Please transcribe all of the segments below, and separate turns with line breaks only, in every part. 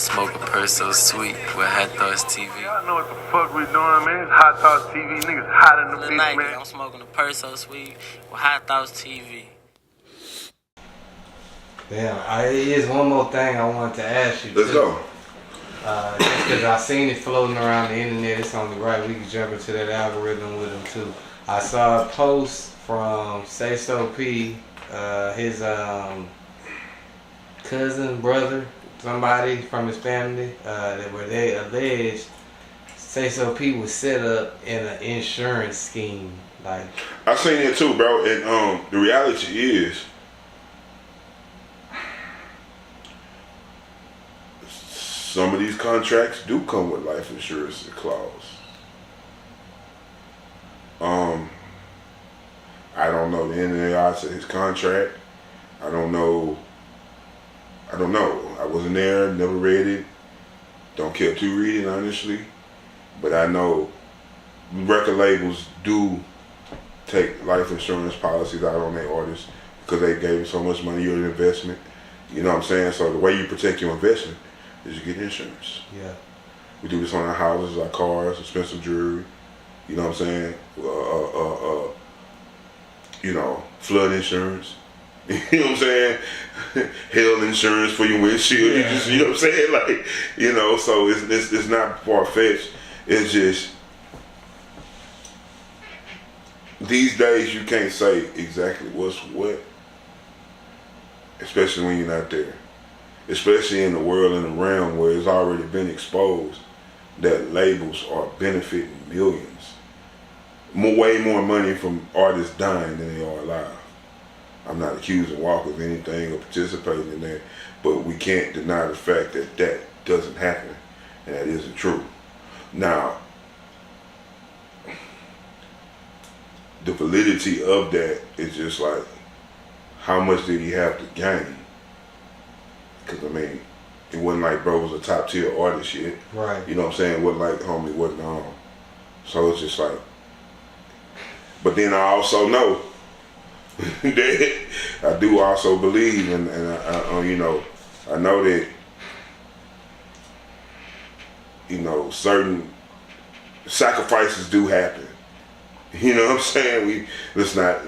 Smoke a purse so sweet with HighThoughtsTV.
Y'all know what the fuck we doing, man. It's HighThoughtsTV. Niggas hot in the bitch, man.
I'm smoking a purse so sweet with HighThoughtsTV.
Damn, it is one more thing I wanted to ask you.
Let's go.
Just because I seen it floating around the internet, it's only right we can jump into that algorithm with him too. I saw a post from Sayso P, his cousin, brother, somebody from his family, where they alleged Sayso P was set up in an insurance scheme. Like,
I seen it too, bro. And the reality is, some of these contracts do come with life insurance clause. I don't know the ins and outs of his contract. I don't know. I wasn't there, never read it. Don't care to read it, honestly. But I know record labels do take life insurance policies out on their artists because they gave them so much money or an investment. You know what I'm saying? So the way you protect your investment is you get insurance.
yeah.
We do this on our houses, our cars, expensive jewelry. You know what I'm saying? Flood insurance. You know what I'm saying? Hail insurance for your windshield.
Yeah.
You know what I'm saying? Like, so it's not far-fetched. It's just, these days you can't say exactly what's what, especially when you're not there. Especially in the world and the realm where it's already been exposed that labels are benefiting millions. Way more money from artists dying than they are alive. I'm not accusing Walka of anything or participating in that, but we can't deny the fact that that doesn't happen, and that isn't true. Now, the validity of that is just like, how much did he have to gain? Because, I mean, it wasn't like bro was a top tier artist yet.
Right.
You know what I'm saying? It wasn't like homie wasn't on. So it's just like, but then I also know that I do also believe, and I know that, certain sacrifices do happen. You know what I'm saying? Let's not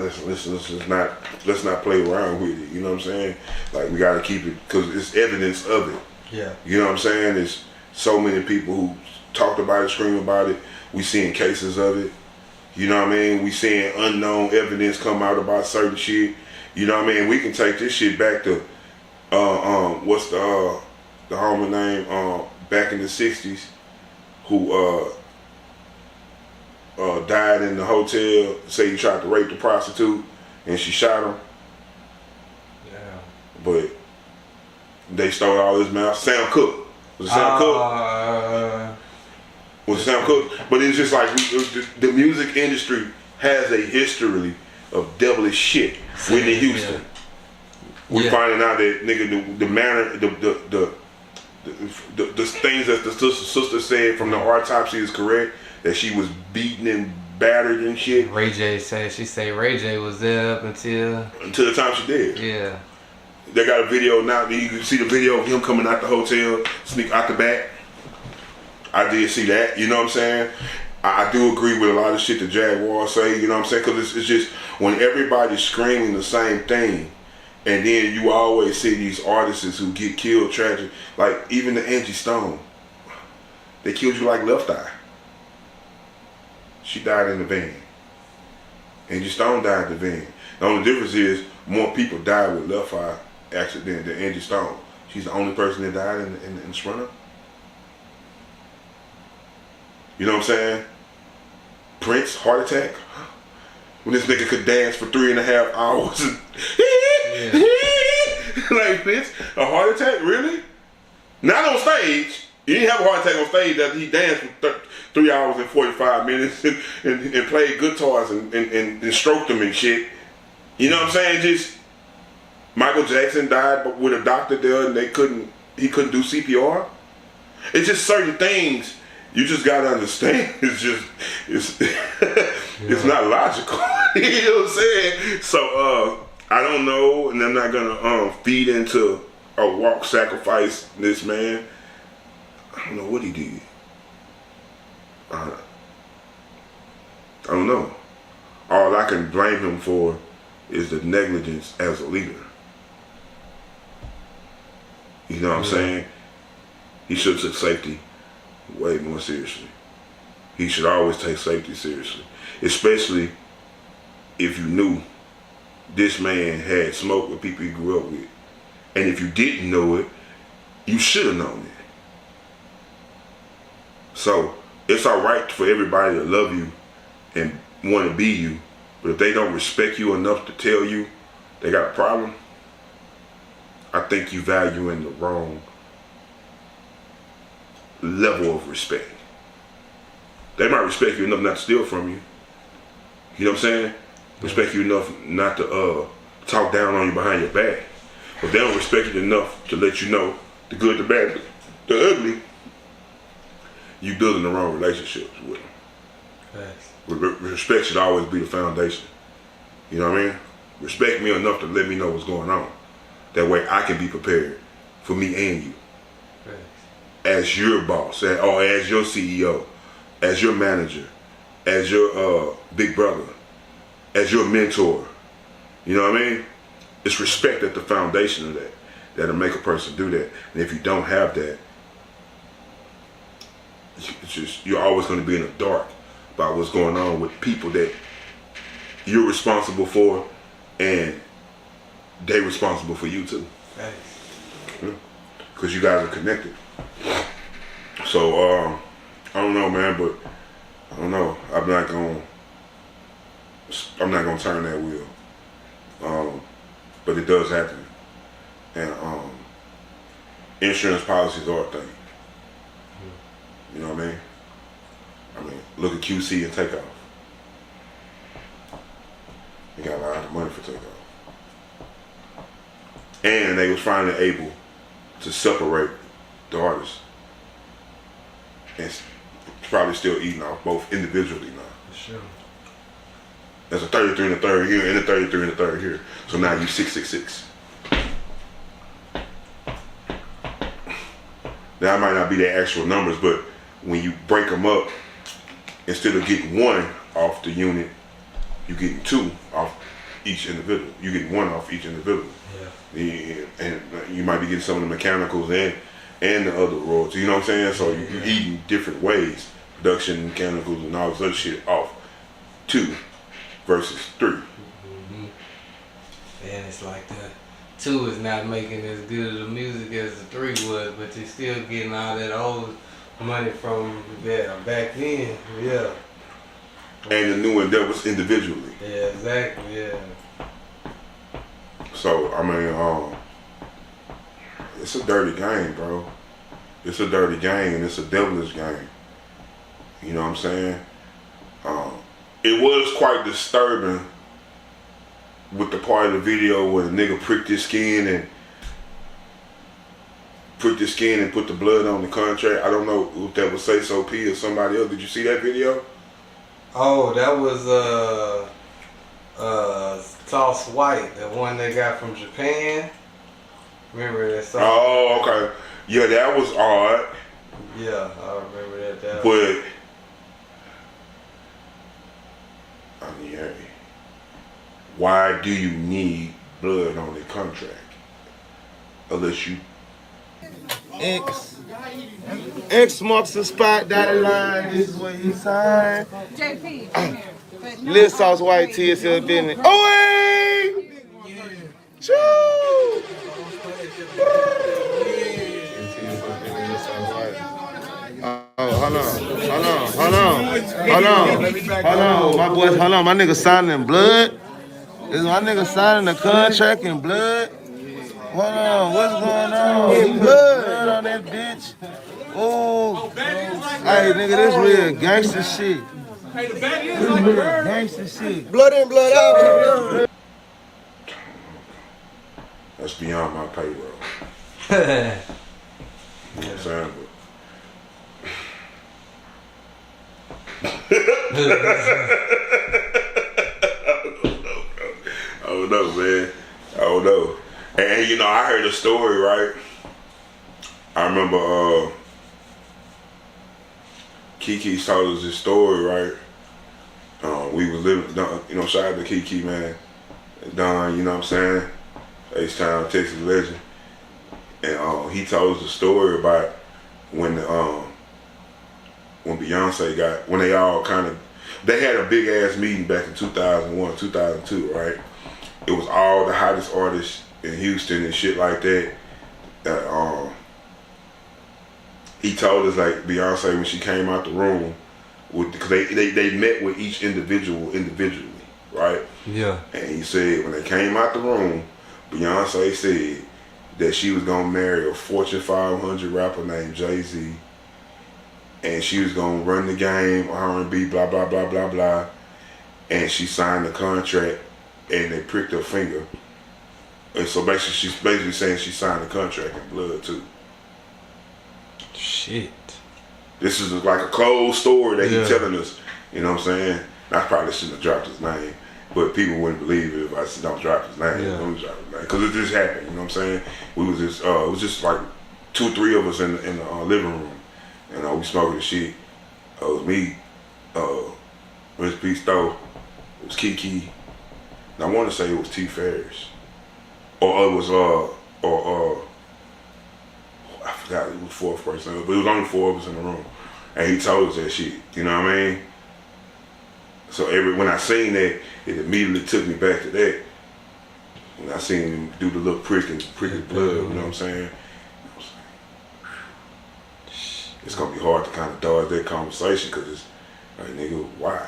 play around with it. You know what I'm saying? Like, we gotta keep it, because it's evidence of it.
Yeah.
You know what I'm saying? There's so many people who talked about it, scream about it. We seeing cases of it. You know what I mean? We seeing unknown evidence come out about certain shit. You know what I mean? We can take this shit back to what's the homie name back in the 60s who died in the hotel. Say he tried to rape the prostitute and she shot him.
Yeah.
But they stole all his mouth. Sam Cooke. Was it Sam Cooke? Was it Sam Cooke? But it's just like the music industry has a history of devilish shit. Whitney Houston. Yeah. We finding out that nigga the manner the things that the sister said from the autopsy is correct. That she was beaten and battered and shit.
Ray J said, Ray J was there up until
the time she did.
Yeah.
They got a video now. You can see the video of him coming out the hotel, sneak out the back. I did see that. You know what I'm saying? I do agree with a lot of shit the Jaguar say. You know what I'm saying? Because it's just when everybody's screaming the same thing, and then you always see these artists who get killed tragic. Like even the Angie Stone, they killed you like Left Eye. She died in the van. Angie Stone died in the van. The only difference is more people died with Left Eye accident than Angie Stone. She's the only person that died in the Sprinter. You know what I'm saying? Prince, heart attack. When this nigga could dance for 3.5 hours. Like, Prince, a heart attack? Really? Not on stage. He didn't have a heart attack on stage. That he danced for 3 hours and 45 minutes and played guitars and stroked them and shit. You know what I'm saying? Just Michael Jackson died with a doctor there and he couldn't do CPR. It's just certain things you just gotta understand. It's not logical. You know what I'm saying? So I don't know, and I'm not gonna feed into a walk sacrifice this man. I don't know what he did. I don't know. All I can blame him for is the negligence as a leader. You know what I'm saying? He should have took safety way more seriously. He should always take safety seriously. Especially if you knew this man had smoked with people he grew up with. And if you didn't know it, you should have known it. So it's all right for everybody to love you and want to be you, but if they don't respect you enough to tell you they got a problem, I think you valuing the wrong level of respect. They might respect you enough not to steal from you. You know what I'm saying? Respect you enough not to talk down on you behind your back. But they don't respect you enough to let you know the good, the bad, the ugly. You building the wrong relationships with them.
Thanks.
Respect should always be the foundation. You know what I mean? Respect me enough to let me know what's going on. That way I can be prepared for me and you.
Thanks.
As your boss, or as your CEO, as your manager, as your big brother, as your mentor. You know what I mean? It's respect at the foundation of that that'll make a person do that. And if you don't have that, it's just, you're always going to be in the dark about what's going on with people that you're responsible for, and they're responsible for you too.
Thanks.
Because you guys are connected. So I don't know, man, but I don't know. I'm not gonna turn that wheel. But it does happen, and insurance policies are a thing. You know what I mean? Look at QC and Takeoff. They got a lot of money for Takeoff. And they was finally able to separate the artists. And probably still eating off both individually now.
For sure.
There's a 33 and a third here and a 33 and a third here. So now you 666. That might not be the actual numbers, but when you break them up, instead of getting one off the unit, you're getting two off each individual. You're getting one off each individual. Yeah. And you might be getting some of the mechanicals and the other royalties. You know what I'm saying? So you're eating different ways. Production, mechanicals, and all this other shit off 2 versus 3.
Mm-hmm. And it's like the 2 is not making as good of the music as the 3 was, but you're still getting all that old money from back then. Yeah.
And the new endeavors individually.
Yeah, exactly. Yeah.
So it's a dirty game, bro. It's a dirty game, and it's a devilish game. You know what I'm saying? It was quite disturbing with the part of the video where the nigga pricked his skin and put the blood on the contract. I don't know if that was Sayso P or somebody else. Did you see that video?
Oh, that was Sauce White, the one they got from Japan. Remember that song?
Oh, okay. Yeah, that was odd.
Yeah, I remember that.
But hey, why do you need blood on the contract? Unless you
X marks the spot, dotted line, this is what he signed.
JP,
Lil Sauce White, TSL business. Oh, hey! Choo! Hold on. My boy, hold on. My nigga signing in blood. This my nigga signing the contract in blood. Hold on, what's going on? Blood on that bitch. Oh, hey, nigga, this real gangster shit. Hey, the bag is like real gangster shit. Blood in, blood out.
That's beyond my payroll. You know what I'm saying? I don't know, man. I don't know. And you know, I heard a story, right? I remember Kiki told us this story, right? We was living, you know, shout out to Kiki, man. Don, you know what I'm saying? H-Town, Texas legend. And he told us a story about when Beyonce when they all they had a big ass meeting back in 2001, 2002, right? It was all the hottest artists in Houston and shit like that. He told us, like, Beyonce, when she came out the room, because they met with each individual individually, right?
Yeah.
And he said when they came out the room, Beyonce said that she was gonna marry a Fortune 500 rapper named Jay-Z, and she was gonna run the game, R&B, blah blah blah blah blah. And she signed the contract, and they pricked her finger. And so basically, she's basically saying she signed the contract in blood too.
Shit.
This is like a closed story that he's telling us. You know what I'm saying? I probably shouldn't have dropped his name, but people wouldn't believe it if I said don't drop his name.
Yeah.
Don't drop his name, because it just happened. You know what I'm saying? We was just it was just like 2-3 of us in the living room, and we smoking the shit. It was me, Rich P. Stowe, it was Kiki, and I want to say it was T. Ferris, or it was I forgot, it was fourth person, but it was only 4 of us in the room, and he told us that shit. You know what I mean? So when I seen that, it immediately took me back to that. When I seen him do the little prick of blood, you know what I'm saying? It's gonna be hard to kind of dodge that conversation, because it's like, nigga, why?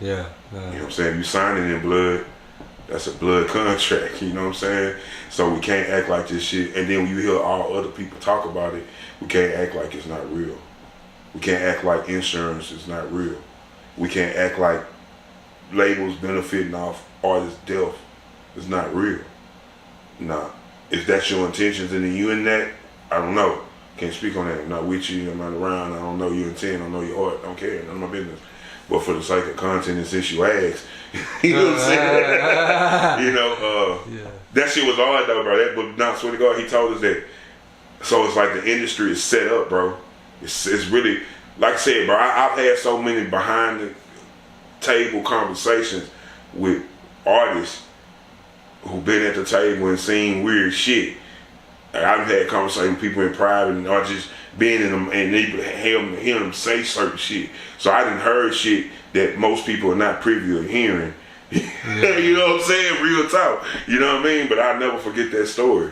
Yeah.
You know what I'm saying? You signing in blood, that's a blood contract, you know what I'm saying? So we can't act like this shit. And then when you hear all other people talk about it, we can't act like it's not real. We can't act like insurance is not real. We can't act like labels benefiting off artists' death is not real. Nah. If that's your intentions and then you in that, I don't know. Can't speak on that. I'm not with you, I'm not around, I don't know your intent, I don't know your heart, I don't care, none of my business. But for the sake of content and since you asked, you know what I'm saying? You know, that shit was hard though, bro. But now, swear to God, he told us that. So it's like the industry is set up, bro. It's really, like I said, bro, I've had so many behind the table conversations with artists who've been at the table and seen weird shit. I've had conversations with people in private or just being in them and they hear them say certain shit. So I done heard shit that most people are not privy to hearing. You know what I'm saying? Real talk. You know what I mean? But I'll never forget that story.